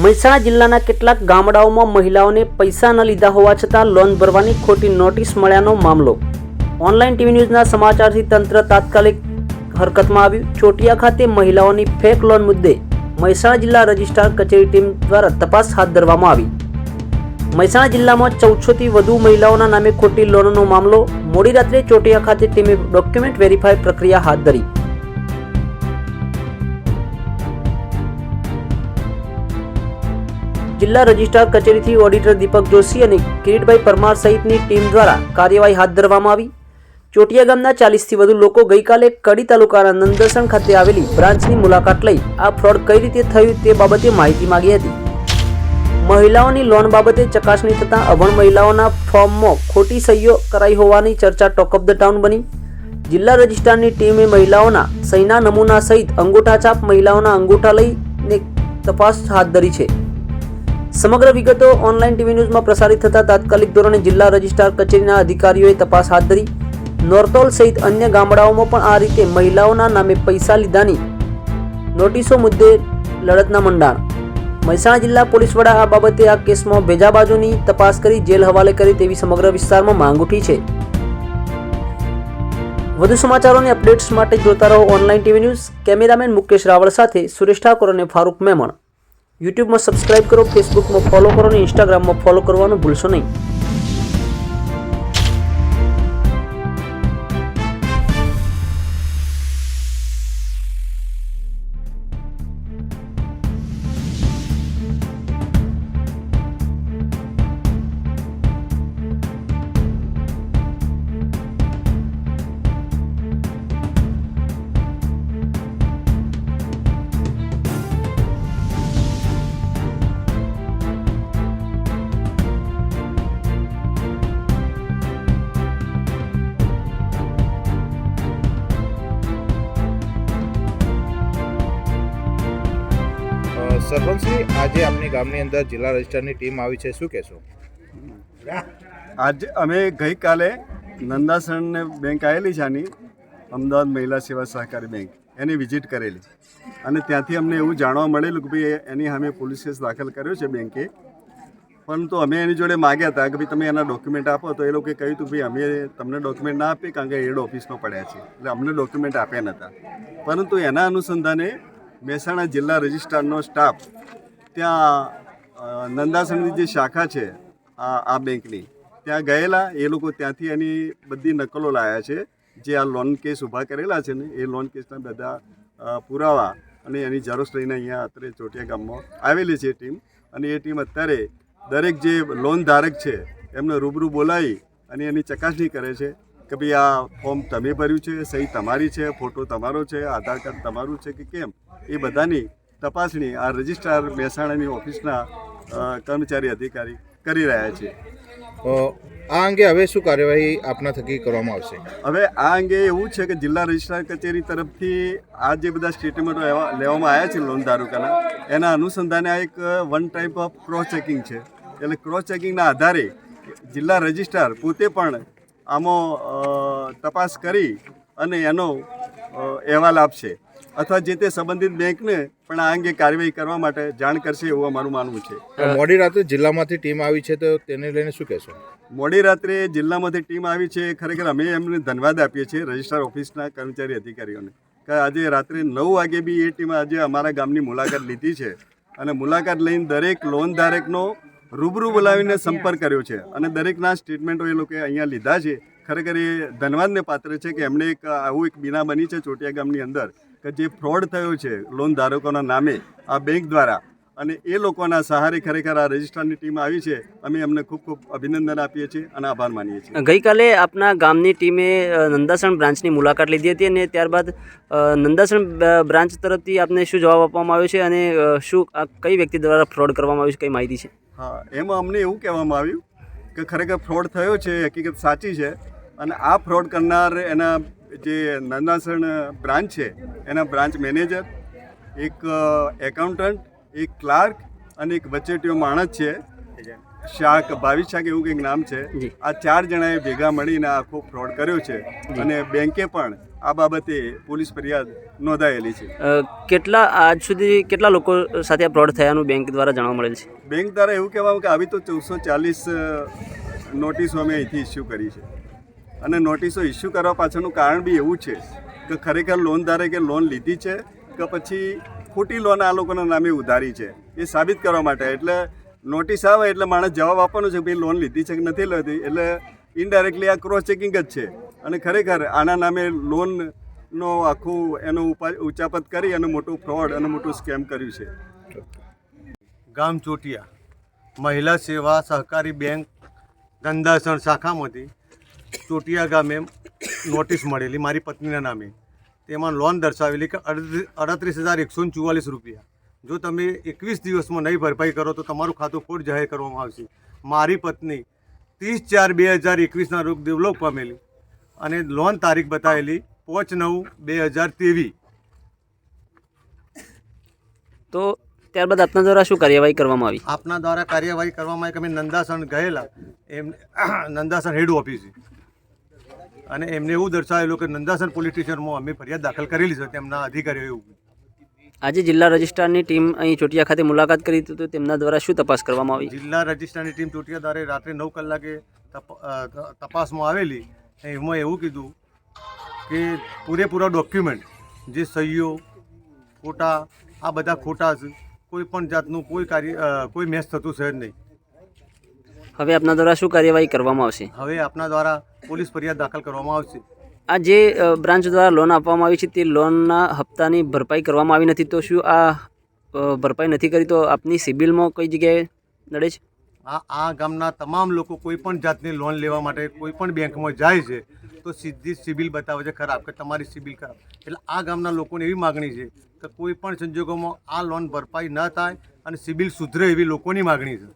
મહેસાણા જિલ્લાના કેટલાક ગામડાઓમાં મહિલાઓને પૈસા ન લીધા હોવા છતાં લોન ભરવાની ખોટી નોટિસ મળ્યાનો મામલો. ઓનલાઈન ટીવી ન્યૂઝના સમાચારથી તંત્ર તાત્કાલિક હરકતમાં આવ્યું. ચોટિયા ખાતે મહિલાઓની ફેક લોન મુદ્દે મહેસાણા જિલ્લા રજિસ્ટ્રાર કચેરી ટીમ દ્વારા તપાસ હાથ ધરવામાં આવી. મહેસાણા જિલ્લામાં 1400થી વધુ મહિલાઓના નામે ખોટી લોનનો મામલો. મોડી રાત્રે ચોટિયા ખાતે ટીમે ડોક્યુમેન્ટ વેરીફાઈ પ્રક્રિયા હાથ ધરી. જિલ્લા રજિસ્ટ્રાર કચેરીથી ઓડિટર દીપક જોશી અને કિરીટભાઈ પરમાર સહિતની ટીમ દ્વારા કાર્યવાહી હાથ ધરવામાં આવી. ચોટિયા ગામના 40થી વધુ લોકો ગઈકાલે કડી તાલુકાના નંદસણ ખાતે આવેલી બ્રાન્ચની મુલાકાત લઈ આ ફ્રોડ કઈ રીતે થયું તે બાબતે માહિતી માંગી હતી. મહિલાઓની લોન બાબતે ચકાસણી થતાં અભણ મહિલાઓના ફોર્મમાં ખોટી સહીઓ કરાઈ હોવાની ચર્ચા ટોક ઓફ ધ ટાઉન બની. જિલ્લા રજિસ્ટ્રારની ટીમે મહિલાઓના સહીના નમૂના સહિત અંગૂઠા છાપ મહિલાઓના અંગૂઠા લઈને તપાસ હાથ ધરી છે. સમગ્ર વિગતો ઓનલાઈન ટીવી ન્યૂઝમાં પ્રસારિત થતા તાત્કાલિક ધોરણે જિલ્લા રજિસ્ટ્રાર કચેરીના અધિકારીઓએ તપાસ હાથ ધરી. નોરતોલ સહિત અન્ય ગામડાઓમાં પણ આ રીતે મહિલાઓના નામે પૈસા લીધાની નોટિસો મુદ્દે લડતના મંડાણ. મહેસાણા જિલ્લા પોલીસ વડા આ બાબતે આ કેસમાં ભેજાબાજુની તપાસ કરી જેલ હવાલે કરી તેવી સમગ્ર વિસ્તારમાં માંગ ઉઠી છે. વધુ સમાચારોની અપડેટ્સ માટે જોતા રહો online TV news. Cameraman Mukesh Raval સાથે સુરેશ ઠાકોર અને ફારૂક મેમણ. યુટ્યુબમાં સબસ્ક્રાઇબ કરો, ફેસબુકમાં ફોલો કરો અને ઇન્સ્ટાગ્રામમાં ફોલો કરવાનું ભૂલશો નહીં. સરપંચશ્રી, આજે આપની ગામની અંદર જિલ્લા રજિસ્ટ્રારની ટીમ આવી છે, શું કહેશો? આજે અમે ગઈકાલે નંદાસણ બેંક આવેલી છે આની અમદાવાદ મહિલા સેવા સહકારી બેંક એની વિઝિટ કરેલી અને ત્યાંથી અમને એવું જાણવા મળેલું કે ભાઈ એની સામે પોલીસ કેસ દાખલ કર્યો છે બેંકે. પરંતુ અમે એની જોડે માગ્યા હતા કે ભાઈ તમે એના ડોક્યુમેન્ટ આપો, તો એ લોકોએ કહ્યું હતું ભાઈ અમે તમને ડોક્યુમેન્ટ ના આપીએ કારણ કે હેડ ઓફિસમાં પડ્યા છે, એટલે અમને ડોક્યુમેન્ટ આપ્યા નહોતા. પરંતુ એના અનુસંધાને મહેસાણા જિલ્લા રજિસ્ટ્રારનો સ્ટાફ ત્યાં નંદાસણની જે શાખા છે આ બેંકની ત્યાં ગયેલા. એ લોકો ત્યાંથી એની બધી નકલો લાવ્યા છે, જે આ લોન કેસ ઊભા કરેલા છે ને એ લોન કેસના બધા પુરાવા અને એની ઝેરોક્ષ લઈને અહીંયા અત્યારે ચોટિયા ગામમાં આવેલી છે ટીમ. અને એ ટીમ અત્યારે દરેક જે લોન ધારક છે એમને રૂબરૂ બોલાવી અને એની ચકાસણી કરે છે કે ભાઈ આ ફોર્મ તમે ભર્યું છે, સહી તમારી છે, ફોટો તમારો છે, આધાર કાર્ડ તમારું છે કે કેમ, એ બધાની તપાસણી આ રજિસ્ટ્રાર મહેસાણાની ઓફિસના કર્મચારી અધિકારી કરી રહ્યા છે. આ અંગે હવે શું કાર્યવાહી આપના થકી કરવામાં આવશે? હવે આ અંગે એવું છે કે જિલ્લા રજિસ્ટ્રાર કચેરી તરફથી આ જે બધા સ્ટેટમેન્ટો લેવામાં આવ્યા છે લોન ધારકોના, એના અનુસંધાને આ એક one type of cross checking છે. એટલે ક્રોસ ચેકિંગના આધારે જિલ્લા રજિસ્ટ્રાર પોતે પણ આમાં તપાસ કરી અને એનો અહેવાલ આપશે અથવા જે તે સંબંધિત બેંકને પણ આ અંગે કાર્યવાહી કરવા માટે જાણ કરશે એવું અમારું માનવું છે. મોડી રાત્રે જિલ્લામાંથી ટીમ આવી છે, તો તેને લઈને શું કહેશો? મોડી રાત્રે જિલ્લામાંથી ટીમ આવી છે, ખરેખર અમે એમને ધન્યવાદ આપીએ છીએ રજિસ્ટ્રાર ઓફિસના કર્મચારી અધિકારીઓને કે આજે રાત્રે 9 વાગે બી એ ટીમ આજે અમારા ગામની મુલાકાત લીધી છે અને મુલાકાત લઈને દરેક લોન ધારકનો રૂબરૂ બોલાવીને સંપર્ક કર્યો છે અને દરેકના સ્ટેટમેન્ટો એ લોકોએ અહીંયા લીધા છે. ખરેખર એ ધન્યવાદને પાત્ર છે કે એમણે આવું એક બીના બની છે ચોટિયા ગામની અંદર કે જે ફ્રોડ થયો છે લોન ધારકોના નામે આ બેંક દ્વારા, અને એ લોકોના સહારે ખરેખર આ રજિસ્ટ્રારની ટીમ આવી છે. અમે એમને ખૂબ ખૂબ અભિનંદન આપીએ છીએ અને આભાર માનીએ છીએ. ગઈકાલે આપના ગામની ટીમે નંદાસણ બ્રાન્ચની મુલાકાત લીધી હતી અને ત્યારબાદ નંદાસણ બ્રાન્ચ તરફથી આપને શું જવાબ આપવામાં આવ્યો છે અને શું કઈ વ્યક્તિ દ્વારા ફ્રોડ કરવામાં આવ્યું છે, કઈ માહિતી છે? હા, એમાં અમને એવું કહેવામાં આવ્યું કે ખરેખર ફ્રોડ થયો છે, હકીકત સાચી છે અને આ ફ્રોડ કરનાર એના જે નંદાસણ બ્રાન્ચ છે એના બ્રાન્ચ મેનેજર, એક એકાઉન્ટન્ટ, એક ક્લાર્ક અને એક વચેટિયો માણસ છે, ભાવિશ શાક એવું કંઈક નામ છે. આ 4 જણાએ ભેગા મળીને આખો ફ્રોડ કર્યો છે અને બેંકે પણ આ બાબતે પોલીસ ફરિયાદ નોંધાયેલી છે. આજ સુધી કેટલા લોકો સાથે આ ફ્રોડ થયાનું બેંક દ્વારા જાણવા મળેલ છે? બેંક દ્વારા એવું કહેવામાં કે આવી તો 440 નોટિસો અમે અહીંથી ઇસ્યુ કરી છે અને નોટિસો ઇસ્યુ કરવા પાછળનું કારણ બી એવું છે કે ખરેખર લોન ધારકે લોન લીધી છે કે પછી ખોટી લોન આ લોકોના નામે ઉધારી છે એ સાબિત કરવા માટે. એટલે નોટિસ આવે એટલે માણસ જવાબ આપવાનો છે કે ભાઈ લોન લીધી છે કે નથી લીધી. એટલે ઇનડાયરેક્ટલી આ ક્રોસ ચેકિંગ જ છે અને ખરેખર આના નામે લોનનો આખું એનો ઉચાપત કરી અને મોટું ફ્રોડ અને મોટું સ્કેમ કર્યું છે. ગામ ચોટિયા મહિલા સેવા સહકારી બેંક ધંધાસણ શાખામાંથી ચોટિયા ગામે નોટિસ મળેલી મારી પત્નીના નામે. તેમાં લોન દર્શાવેલી કે 38,144 રૂપિયા. જો તમે 21 દિવસમાં નહીં ભરપાઈ કરો તો તમારું ખાતું ખોટ જાહેર કરવામાં આવશે. મારી પત્ની 30/4/2021ના રોજ દેવલોક પામેલી અને લોન તારીખ બતાવેલી 5/9/2023. તો ત્યારબાદ આપના દ્વારા શું કાર્યવાહી કરવામાં આવી? આપના દ્વારા કાર્યવાહી કરવામાં આવી કે અમે નંદાસણ ગયેલા નંદાસણ હેડ ઓફિસે અને એમને એવું દર્શાવેલું કે નંદાસણ પોલીસ સ્ટેશનમાં અમે ફરિયાદ દાખલ કરેલી છે તેમના અધિકારીઓ એવું. આજે જિલ્લા રજિસ્ટ્રારની ટીમ અહીં ચોટિયા ખાતે મુલાકાત કરી હતી તો તેમના દ્વારા શું તપાસ કરવામાં આવી? જિલ્લા રજિસ્ટ્રારની ટીમ ચોટિયા દ્વારા રાત્રે 9 કલાકે તપાસમાં આવેલી. એમાં એવું કીધું કે પૂરેપૂરા ડોક્યુમેન્ટ જે સહીઓ ફોટા આ બધા ખોટા છે. કોઈ પણ જાતનું કોઈ મેચ થતું છે જ નહીં. હવે આપના દ્વારા શું કાર્યવાહી કરવામાં આવશે? હવે આપના દ્વારા પોલીસ ફરિયાદ દાખલ કરવામાં આવશે. આ જે બ્રાન્ચ દ્વારા લોન આપવામાં આવી છે તે લોનના હપ્તાની ભરપાઈ કરવામાં આવી નથી તો શું આ ભરપાઈ નથી કરી તો આપની સિબિલમાં કઈ જગ્યાએ નડે છે? આ ગામના તમામ લોકો કોઈ પણ જાતની લોન લેવા માટે કોઈ પણ બેંકમાં જાય છે તો સીધી સિબિલ બતાવે છે ખરાબ કે તમારી સિબિલ ખરાબ. એટલે આ ગામના લોકોને એવી માગણી છે કે કોઈ પણ સંજોગોમાં આ લોન ભરપાઈ ન થાય અને સિબિલ સુધરે એવી લોકોની માગણી છે.